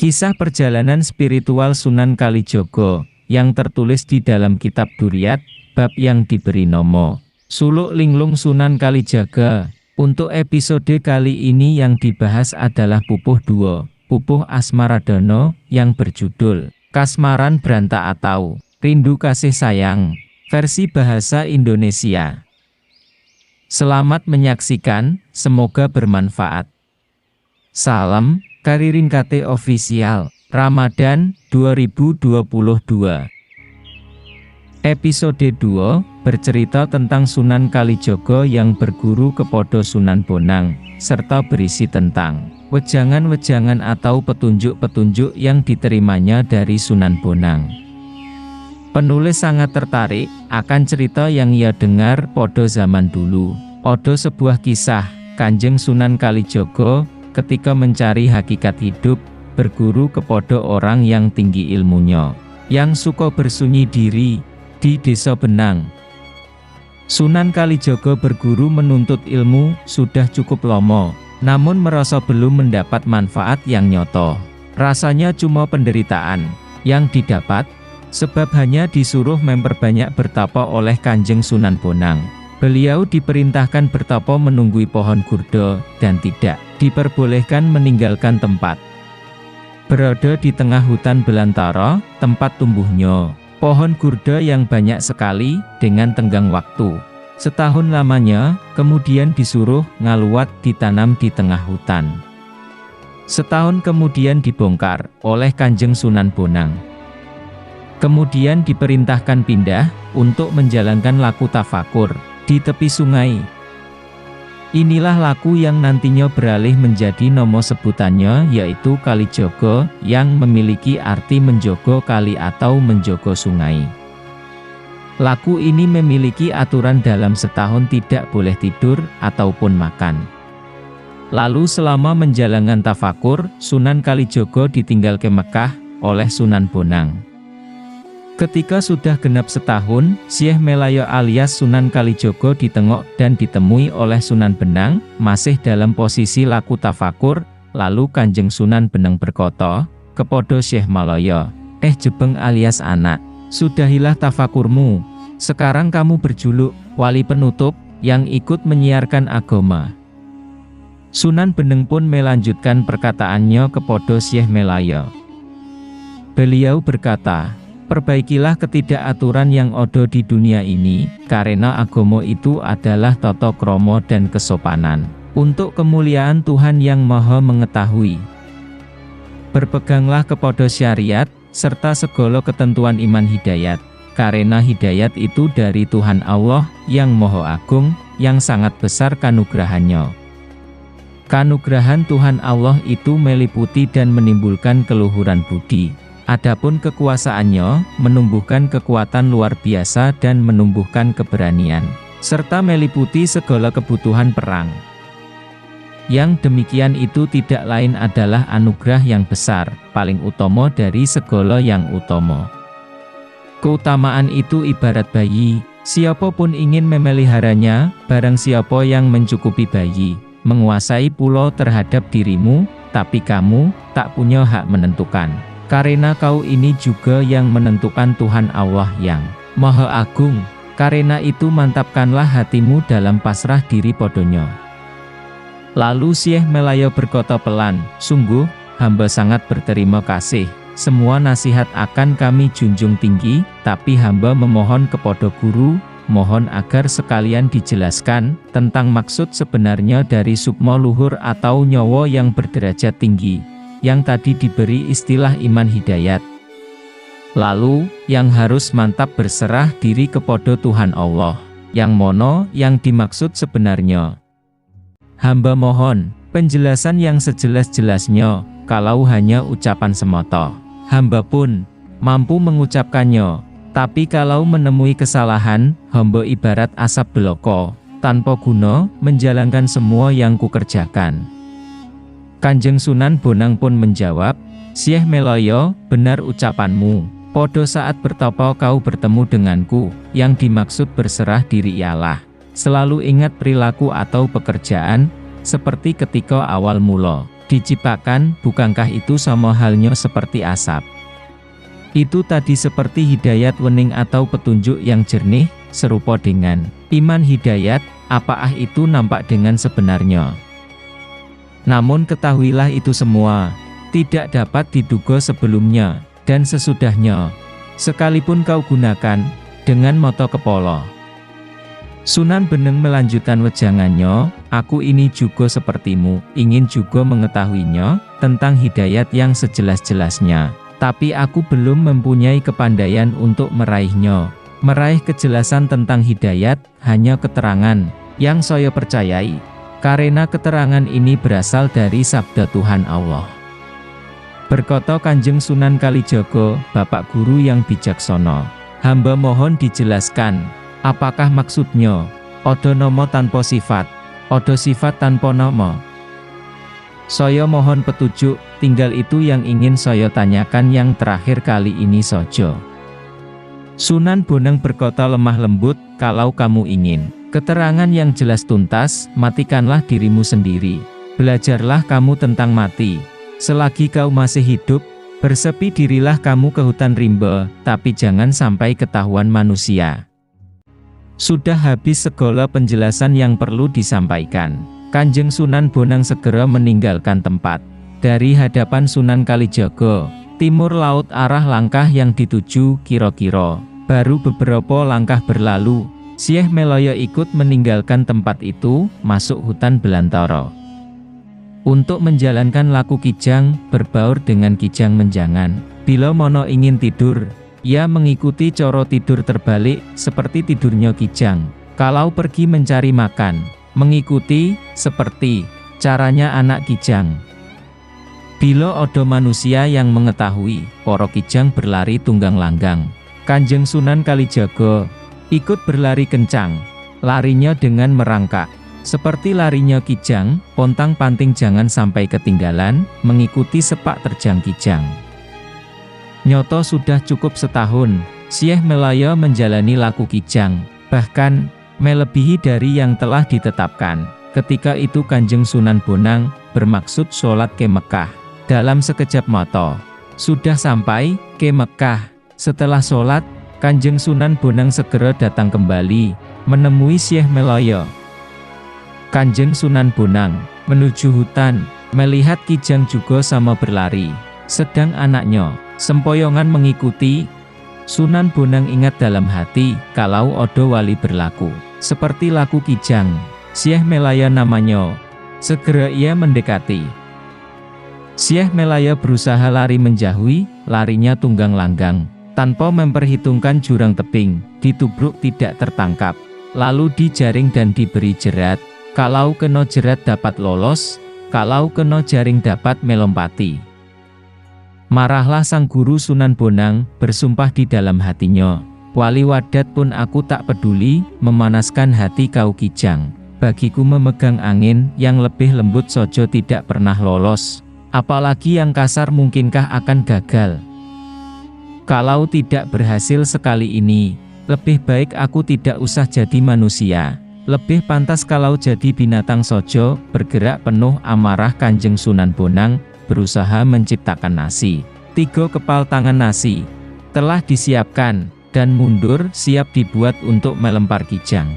Kisah perjalanan spiritual Sunan Kalijaga yang tertulis di dalam kitab Duryat, bab yang diberi nama Suluk Linglung Sunan Kalijaga. Untuk episode kali ini yang dibahas adalah pupuh 2, pupuh Asmaradana yang berjudul Kasmaran Branta atau Rindu Kasih Sayang, versi bahasa Indonesia. Selamat menyaksikan, semoga bermanfaat. Salam Karirin KT Official, Ramadan 2022. Episode 2, bercerita tentang Sunan Kalijaga yang berguru kepada Sunan Bonang, serta berisi tentang wejangan-wejangan atau petunjuk-petunjuk yang diterimanya dari Sunan Bonang. Penulis sangat tertarik akan cerita yang ia dengar pada zaman dulu. Ada sebuah kisah, Kanjeng Sunan Kalijaga ketika mencari hakikat hidup, berguru kepada orang yang tinggi ilmunya, yang suka bersunyi diri di desa Benang. Sunan Kalijaga berguru menuntut ilmu sudah cukup lama, namun merasa belum mendapat manfaat yang nyata. Rasanya cuma penderitaan yang didapat, sebab hanya disuruh memperbanyak bertapa oleh Kanjeng Sunan Bonang. Beliau diperintahkan bertapa menunggui pohon gurda, dan tidak diperbolehkan meninggalkan tempat. Berada di tengah hutan belantara, tempat tumbuhnya pohon gurda yang banyak sekali, dengan tenggang waktu setahun lamanya, kemudian disuruh ngaluat ditanam di tengah hutan. Setahun kemudian dibongkar oleh Kanjeng Sunan Bonang. Kemudian diperintahkan pindah untuk menjalankan laku tafakur di tepi sungai. Inilah laku yang nantinya beralih menjadi nama sebutannya, yaitu Kalijaga, yang memiliki arti menjogo kali atau menjogo sungai. Laku ini memiliki aturan dalam setahun tidak boleh tidur ataupun makan. Lalu selama menjalankan tafakur, Sunan Kalijaga ditinggal ke Mekah oleh Sunan Bonang. Ketika sudah genap setahun, Syekh Melayo alias Sunan Kalijaga ditengok dan ditemui oleh Sunan Benang, masih dalam posisi laku tafakur. Lalu Kanjeng Sunan Benang berkata kepada Syekh Melayo, Jebeng alias anak, sudahilah tafakurmu. Sekarang kamu berjuluk wali penutup yang ikut menyiarkan agama. Sunan Benang pun melanjutkan perkataannya kepada Syekh Melayo. Beliau berkata, perbaikilah ketidakaturan yang ada di dunia ini, karena agama itu adalah tata krama dan kesopanan, untuk kemuliaan Tuhan yang Maha Mengetahui. Berpeganglah kepada syariat, serta segala ketentuan iman hidayat, karena hidayat itu dari Tuhan Allah, yang Maha Agung, yang sangat besar kanugrahannya. Kanugrahan Tuhan Allah itu meliputi dan menimbulkan keluhuran budi. Adapun kekuasaannya, menumbuhkan kekuatan luar biasa dan menumbuhkan keberanian, serta meliputi segala kebutuhan perang. Yang demikian itu tidak lain adalah anugerah yang besar, paling utama dari segala yang utama. Keutamaan itu ibarat bayi, siapapun ingin memeliharanya, barang siapa yang mencukupi bayi, menguasai pula terhadap dirimu, tapi kamu tak punya hak menentukan. Karena kau ini juga yang menentukan Tuhan Allah yang Maha Agung. Karena itu mantapkanlah hatimu dalam pasrah diri padanya. Lalu Syekh Melayo berkata pelan, sungguh, hamba sangat berterima kasih. Semua nasihat akan kami junjung tinggi, tapi hamba memohon kepada guru, mohon agar sekalian dijelaskan tentang maksud sebenarnya dari sukma luhur atau nyawa yang berderajat tinggi, yang tadi diberi istilah iman hidayat. Lalu, yang harus mantap berserah diri kepada Tuhan Allah, yang mono yang dimaksud sebenarnya. Hamba mohon penjelasan yang sejelas-jelasnya, kalau hanya ucapan semata, hamba pun mampu mengucapkannya, tapi kalau menemui kesalahan, hamba ibarat asap beloko, tanpa guna menjalankan semua yang kukerjakan. Kanjeng Sunan Bonang pun menjawab, Syekh Melayo, benar ucapanmu. Pada saat bertapa kau bertemu denganku, yang dimaksud berserah diri ialah selalu ingat perilaku atau pekerjaan, seperti ketika awal mula diciptakan, bukankah itu sama halnya seperti asap? Itu tadi seperti hidayat wening atau petunjuk yang jernih, serupa dengan iman hidayat, apakah itu nampak dengan sebenarnya. Namun ketahuilah itu semua tidak dapat diduga sebelumnya dan sesudahnya, sekalipun kau gunakan dengan mata kepala. Sunan Bonang melanjutkan wejangannya, aku ini juga sepertimu, ingin juga mengetahuinya tentang hidayat yang sejelas-jelasnya, tapi aku belum mempunyai kepandaian untuk meraihnya. Meraih kejelasan tentang hidayat, hanya keterangan yang saya percayai, karena keterangan ini berasal dari sabda Tuhan Allah. Berkata Kanjeng Sunan Kalijaga, Bapak Guru yang bijaksana, hamba mohon dijelaskan, apakah maksudnya, odo nomo tanpa sifat, odo sifat tanpa nomo. Saya mohon petunjuk, tinggal itu yang ingin saya tanyakan yang terakhir kali ini saja. Sunan Bonang berkata lemah lembut, kalau kamu ingin keterangan yang jelas tuntas, matikanlah dirimu sendiri. Belajarlah kamu tentang mati. Selagi kau masih hidup, bersepi dirilah kamu ke hutan rimba, tapi jangan sampai ketahuan manusia. Sudah habis segala penjelasan yang perlu disampaikan. Kanjeng Sunan Bonang segera meninggalkan tempat. Dari hadapan Sunan Kalijaga, timur laut arah langkah yang dituju kira-kira. Baru beberapa langkah berlalu, Syekh Melaya ikut meninggalkan tempat itu, masuk hutan belantara. Untuk menjalankan laku kijang, berbaur dengan kijang menjangan. Bila mono ingin tidur, ia mengikuti coro tidur terbalik, seperti tidurnya kijang. Kalau pergi mencari makan, mengikuti, seperti caranya anak kijang. Bila ada manusia yang mengetahui, para kijang berlari tunggang langgang. Kanjeng Sunan Kalijaga ikut berlari kencang, larinya dengan merangkak. Seperti larinya kijang, pontang-panting jangan sampai ketinggalan, mengikuti sepak terjang kijang. Nyoto sudah cukup setahun, Syekh Melaya menjalani laku kijang, bahkan melebihi dari yang telah ditetapkan. Ketika itu Kanjeng Sunan Bonang bermaksud sholat ke Mekah. Dalam sekejap mata, sudah sampai ke Mekah. Setelah sholat, Kanjeng Sunan Bonang segera datang kembali, menemui Syekh Melaya. Kanjeng Sunan Bonang menuju hutan, melihat kijang juga sama berlari, sedang anaknya sempoyongan mengikuti. Sunan Bonang ingat dalam hati, kalau odo wali berlaku seperti laku kijang, Syekh Melaya namanya. Segera ia mendekati. Syekh Melaya berusaha lari menjauhi, larinya tunggang langgang, tanpa memperhitungkan jurang tebing, ditubruk tidak tertangkap, lalu dijaring dan diberi jerat. Kalau kena jerat dapat lolos, kalau kena jaring dapat melompati. Marahlah sang guru Sunan Bonang, bersumpah di dalam hatinya, wali wadat pun aku tak peduli, memanaskan hati kau kijang. Bagiku memegang angin yang lebih lembut saja tidak pernah lolos, apalagi yang kasar mungkinkah akan gagal. Kalau tidak berhasil sekali ini, lebih baik aku tidak usah jadi manusia. Lebih pantas kalau jadi binatang saja. Bergerak penuh amarah Kanjeng Sunan Bonang, berusaha menciptakan nasi. 3 kepal tangan nasi telah disiapkan, dan mundur siap dibuat untuk melempar kijang.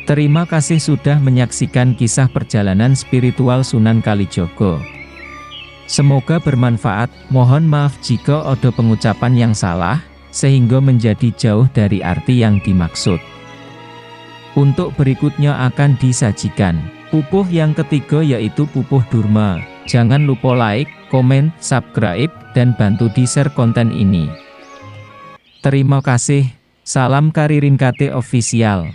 Terima kasih sudah menyaksikan kisah perjalanan spiritual Sunan Kalijaga. Semoga bermanfaat. Mohon maaf jika ada pengucapan yang salah, sehingga menjadi jauh dari arti yang dimaksud. Untuk berikutnya akan disajikan pupuh yang ketiga, yaitu pupuh Durma. Jangan lupa like, komen, subscribe, dan bantu di-share konten ini. Terima kasih. Salam Karirin KT Official.